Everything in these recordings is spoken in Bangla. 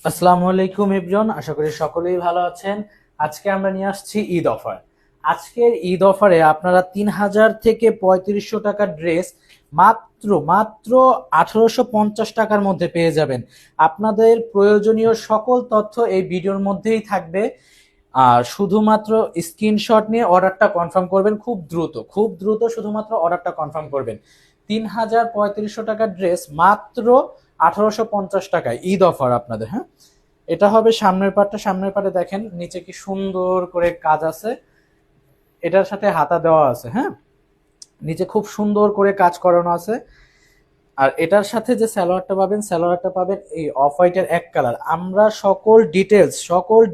আসসালামু আলাইকুম এভরিওয়ান, আশা করি সকলেই ভালো আছেন। আজকে আমরা নিয়ে আসছি ঈদ অফার। আজকের ঈদ অফারে আপনারা ৩,০০০ থেকে ৩৫০০ টাকার ড্রেস মাত্র মাত্র ১৮৫০ টাকার মধ্যে পেয়ে যাবেন। আপনাদের প্রয়োজনীয় সকল তথ্য এই ভিডিওর মধ্যেই থাকবে। আর শুধুমাত্র স্ক্রিনশট নিয়ে অর্ডারটা কনফার্ম করবেন, খুব দ্রুত খুব দ্রুত শুধুমাত্র অর্ডারটা কনফার্ম করবেন। ৩,৩৫০ টাকার ড্রেস মাত্র ১৮৫০ টাকায় ঈদ অফার আপনাদের। হ্যাঁ, এটা হবে সামনের পাটটা। সামনের পাটে দেখেন নিচে কি সুন্দর করে কাজ আছে, এটার সাথে হাতা দেওয়া আছে। হ্যাঁ, নিচে খুব সুন্দর করে কাজ করানো আছে। আর এটার সাথে যে সালোয়ারটা পাবেন এই অফ হোয়াইটের এক কালার। আমরা সকল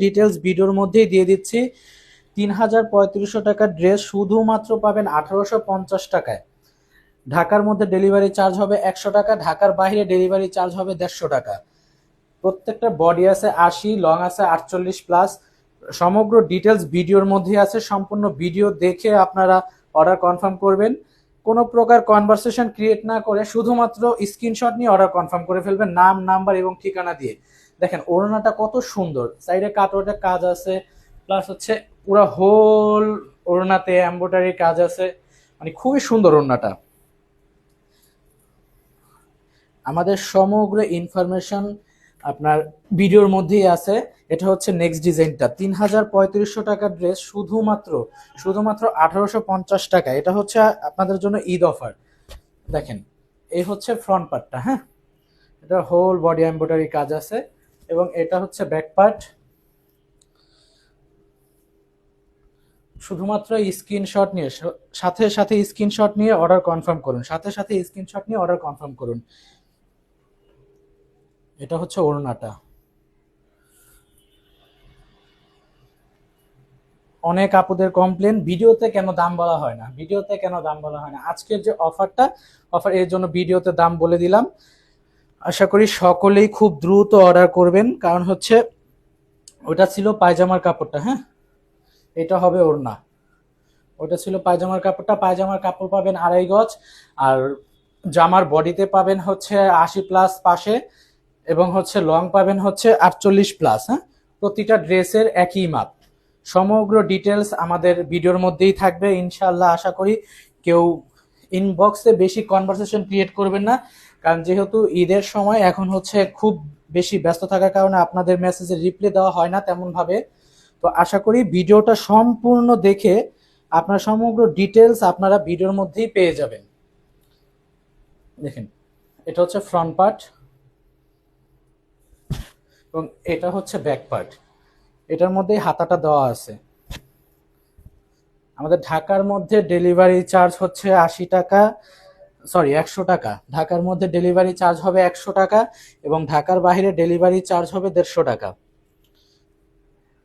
ডিটেলস ভিডিওর মধ্যেই দিয়ে দিচ্ছি। ৩,৩৫০ টাকার ড্রেস শুধুমাত্র পাবেন ১৮৫০ টাকায়। ঢাকার মধ্যে ডেলিভারি চার্জ হবে ১০০ টাকা, ঢাকার বাইরে ডেলিভারি চার্জ হবে ১৫০ টাকা। প্রত্যেকটা বডি আছে ৮০, লং আছে ৪৮+। সমগ্র ডিটেলস ভিডিওর মধ্যে আছে, সম্পূর্ণ ভিডিও দেখে আপনারা অর্ডার কনফার্ম করবেন। কোনো প্রকার কনভারসেশন ক্রিয়েট না করে শুধুমাত্র স্ক্রিনশট নিয়ে অর্ডার কনফার্ম করে ফেলবেন, নাম, নাম্বার এবং ঠিকানা দিয়ে। দেখেন ওড়নাটা কত সুন্দর, সাইডে কাটওয়ার্কের কাজ আছে, প্লাস হচ্ছে পুরো হোল ওড়নাতে এমব্রয়ডারি কাজ আছে, মানে খুবই সুন্দর ওড়নাটা। আমাদের সমগ্র ইনফরমেশন আপনার ভিডিওর মধ্যেই আছে। এটা হচ্ছে নেক্সট ডিজাইনটা, ৩,৩৫০ টাকার ড্রেস শুধুমাত্র ১৮৫০ টাকা। এটা হচ্ছে আপনাদের জন্য ঈদ অফার। দেখেন এই হচ্ছে ফ্রন্ট পার্টটা। হ্যাঁ, এটা হোল বডি এমব্রয়ডারি কাজ আছে এবং এটা হচ্ছে ব্যাক পার্ট। শুধুমাত্র স্ক্রিনশট নিয়ে সাথে স্ক্রিনশট নিয়ে অর্ডার কনফার্ম করুন, সাথে স্ক্রিনশট নিয়ে অর্ডার কনফার্ম করুন। এটা হচ্ছে ওড়নাটা। অনেক আপুদের কমপ্লেন, ভিডিওতে কেন দাম বলা হয় না, আজকের যে অফার এর জন্য ভিডিওতে দাম বলে দিলাম। আশা করি সকলেই খুব দ্রুত অর্ডার করবেন, কারণ হচ্ছে ওটা ছিল পায়জামার কাপড়টা। হ্যাঁ, এটা হবে ওড়না। ওটা ছিল পায়জামার কাপড়টা। পায়জামার কাপড় পাবেন ২.৫ গজ, আর জামার বডিতে পাবেন হচ্ছে ৮০+ পাশে, এবং হচ্ছে লং পাবেন হচ্ছে ৪৮+। হ্যাঁ, প্রতিটা ড্রেসের একই মাপ। সমগ্র ডিটেলস আমাদের ভিডিওর মধ্যেই থাকবে ইনশাআল্লাহ। আশা করি কেউ ইনবক্সে বেশি কনভারসেশন ক্রিয়েট করবেন না, কারণ যেহেতু ঈদের সময় এখন হচ্ছে খুব বেশি ব্যস্ত থাকার কারণে আপনাদের মেসেজে রিপ্লাই দেওয়া হয় না তেমন ভাবে। তো আশা করি ভিডিওটা সম্পূর্ণ দেখে আপনার সমগ্র ডিটেলস আপনারা ভিডিওর মধ্যেই পেয়ে যাবেন। দেখেন এটা হচ্ছে ফ্রন্ট পার্ট এবং এটা হচ্ছে ব্যাক পার্ট। এটার মধ্যেই হাতাটা দেওয়া আছে। আমাদের ঢাকার মধ্যে ডেলিভারি চার্জ হচ্ছে ৮০ টাকা, সরি ১০০ টাকা। ঢাকার মধ্যে ডেলিভারি চার্জ হবে ১০০ টাকা এবং ঢাকার বাইরে ডেলিভারি চার্জ হবে ১৫০ টাকা।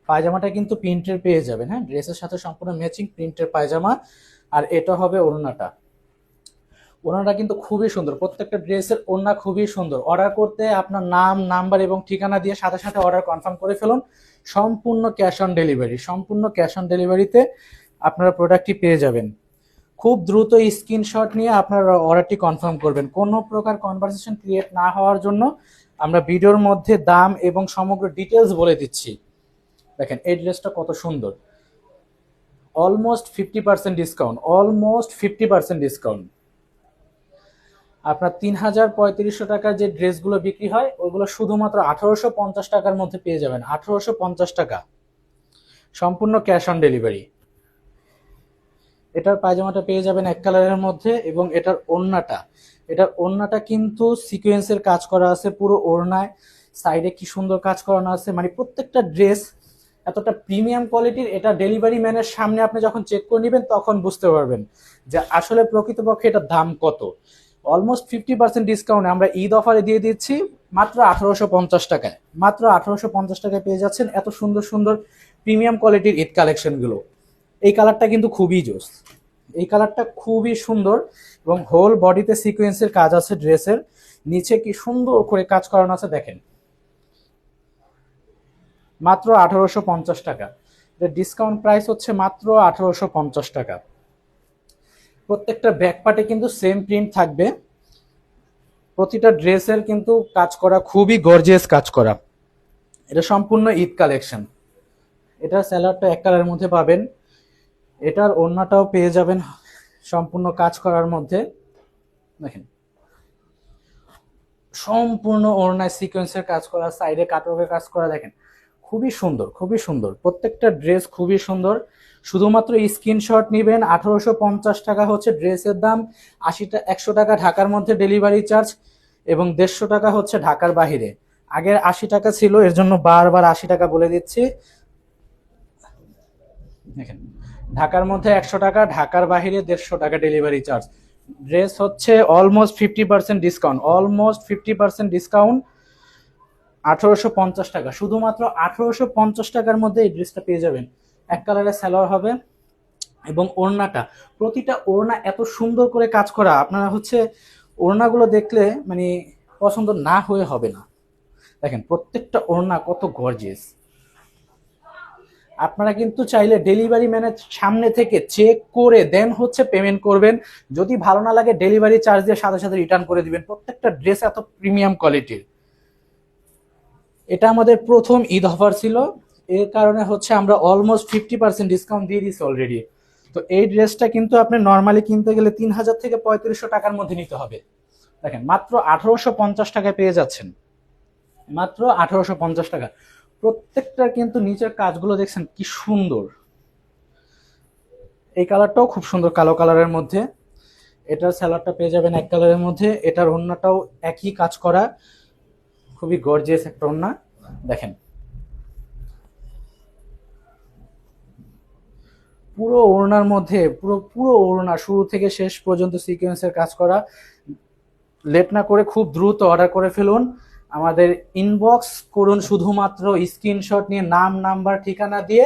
পায়জামাটা কিন্তু প্রিন্টের পেয়ে যাবেন। হ্যাঁ, ড্রেসের সাথে সম্পূর্ণ ম্যাচিং প্রিন্টের পায়জামা। আর এটা হবে ওড়নাটা। ওড়নাটা কিন্তু খুবই সুন্দর, প্রত্যেকটা ড্রেসের ওড়না খুবই সুন্দর। অর্ডার করতে আপনার নাম, নাম্বার এবং ঠিকানা দিয়ে সাথে অর্ডার কনফার্ম করে ফেলুন। সম্পূর্ণ ক্যাশ অন ডেলিভারিতে আপনারা প্রোডাক্টটি পেয়ে যাবেন। খুব দ্রুত স্ক্রিনশট নিয়ে আপনারা অর্ডারটি কনফার্ম করবেন। কোনো প্রকার কনভারসেশন ক্রিয়েট না হওয়ার জন্য আমরা ভিডিওর মধ্যে দাম এবং সমগ্র ডিটেলস বলে দিচ্ছি। দেখেন এই ড্রেসটা কত সুন্দর, অলমোস্ট 50% ডিসকাউন্ট। আপনার ৩,৩৫০ টাকার যে ড্রেসগুলো বিক্রি হয় ওইগুলো শুধুমাত্র ১৮৫০ টাকার মধ্যে পেয়ে যাবেন। ১৮৫০ টাকা, সম্পূর্ণ ক্যাশ অন ডেলিভারি। এটার পায়জামাটা পেয়ে যাবেন এক কালারের মধ্যে এবং এটার ওড়নাটা কিন্তু সিকোয়েন্সের কাজ করা আছে পুরো ওড়নায়। সাইডে কি সুন্দর কাজ করানো আছে, মানে প্রত্যেকটা ড্রেস এতটা প্রিমিয়াম কোয়ালিটির। এটা ডেলিভারি ম্যানের সামনে আপনি যখন চেক করে নেবেন তখন বুঝতে পারবেন যে আসলে প্রকৃতপক্ষে এটার দাম কত। অলমোস্ট 50% ডিসকাউন্টে আমরা ঈদ অফারে দিয়ে দিচ্ছি মাত্র ১৮৫০ টাকায়। মাত্র ১৮৫০ টাকায় পেয়ে যাচ্ছেন এত সুন্দর সুন্দর প্রিমিয়াম কোয়ালিটির ঈদ কালেকশনগুলো। এই কালারটা কিন্তু খুবই জোস, এই কালারটা খুবই সুন্দর এবং হোল বডিতে সিকোয়েন্সের কাজ আছে। ড্রেসের নিচে কি সুন্দর করে কাজ করানো আছে দেখেন। মাত্র ১৮৫০ টাকা। ডিসকাউন্ট প্রাইস হচ্ছে মাত্র ১৮৫০ টাকা। প্রত্যেকটা ব্যাক পার্টে কিন্তু সেম প্রিন্ট থাকবে। প্রতিটা ড্রেসের কিন্তু কাজ করা খুবই গর্জিয়াস কাজ করা। এটা সম্পূর্ণ ঈদ কালেকশন। এটার স্যালাডটা এক কালারের মধ্যে পাবেন, এটার ওড়নাটাও পেয়ে যাবেন সম্পূর্ণ কাজ করার মধ্যে। দেখেন সম্পূর্ণ ওড়নায় সিকোয়েন্সের কাজ করা, সাইডে কাটওয়ার্কের কাজ করা, দেখেন খুবই সুন্দর, খুবই সুন্দর, প্রত্যেকটা ড্রেস খুবই সুন্দর। শুধুমাত্র স্ক্রিনশট নেবেন। 1850 টাকা হচ্ছে ড্রেসের দাম, 100 টাকা ঢাকার মধ্যে ডেলিভারি চার্জ এবং 150 টাকা হচ্ছে ঢাকার বাহিরে। আগের 80 টাকা ছিল, এর জন্য বারবার 80 টাকা বলে দিচ্ছি। দেখেন ঢাকার মধ্যে 100 টাকা, ঢাকার বাহিরে 150 টাকা ডেলিভারি চার্জ। ড্রেস হচ্ছে অলমোস্ট 50% ডিসকাউন্ট, অলমোস্ট 50% ডিসকাউন্ট। 1850 টাকা, শুধুমাত্র 1850 টাকার মধ্যে এই ড্রেসটা পেয়ে যাবেন। এক কালারের সালোয়ার হবে এবং ওড়নাটা, প্রতিটা ওড়না এত সুন্দর করে কাজ করা, আপনারা হচ্ছে ওড়নাগুলো দেখলে মানে পছন্দ না হয়ে হবে না। দেখেন প্রত্যেকটা ওড়না কত গর্জিয়াস। আপনারা কিন্তু চাইলে ডেলিভারি ম্যানের সামনে থেকে চেক করে দেন হচ্ছে পেমেন্ট করবেন। যদি ভালো না লাগে ডেলিভারি চার্জ দিয়ে সাথে সাথে রিটার্ন করে দিবেন। প্রত্যেকটা ড্রেস এত প্রিমিয়াম কোয়ালিটির। এটা আমাদের প্রথম ঈদ অফার ছিল, এর কারণে হচ্ছে আমরা অলমোস্ট 50% ডিসকাউন্ট দিয়ে দিচ্ছি অলরেডি। তো এই ড্রেসটা কিন্তু আপনি নর্মালি কিনতে গেলে 3000 থেকে 3500 টাকার মধ্যে নিতে হবে। দেখেন মাত্র 1850 টাকায় পেয়ে যাচ্ছেন, মাত্র 1850 টাকা। প্রত্যেকটার কিন্তু নিচের কাজগুলো দেখছেন কি সুন্দর। এই কালারটাও খুব সুন্দর, কালো কালারের মধ্যে। এটার স্যালাডটা পেয়ে যাবেন এক কালারের মধ্যে, এটার ওড়নাটাও একই কাজ করা, খুবই গর্জিয়াস একটা ওড়না। দেখেন পুরো ওড়নার মধ্যে, পুরো পুরো ওড়না শুরু থেকে শেষ পর্যন্ত সিকোয়েন্সের কাজ করা। লেট না করে খুব দ্রুত অর্ডার করে ফেলুন, আমাদের ইনবক্স করুন, শুধুমাত্র স্ক্রিনশট নিয়ে নাম নাম্বার ঠিকানা দিয়ে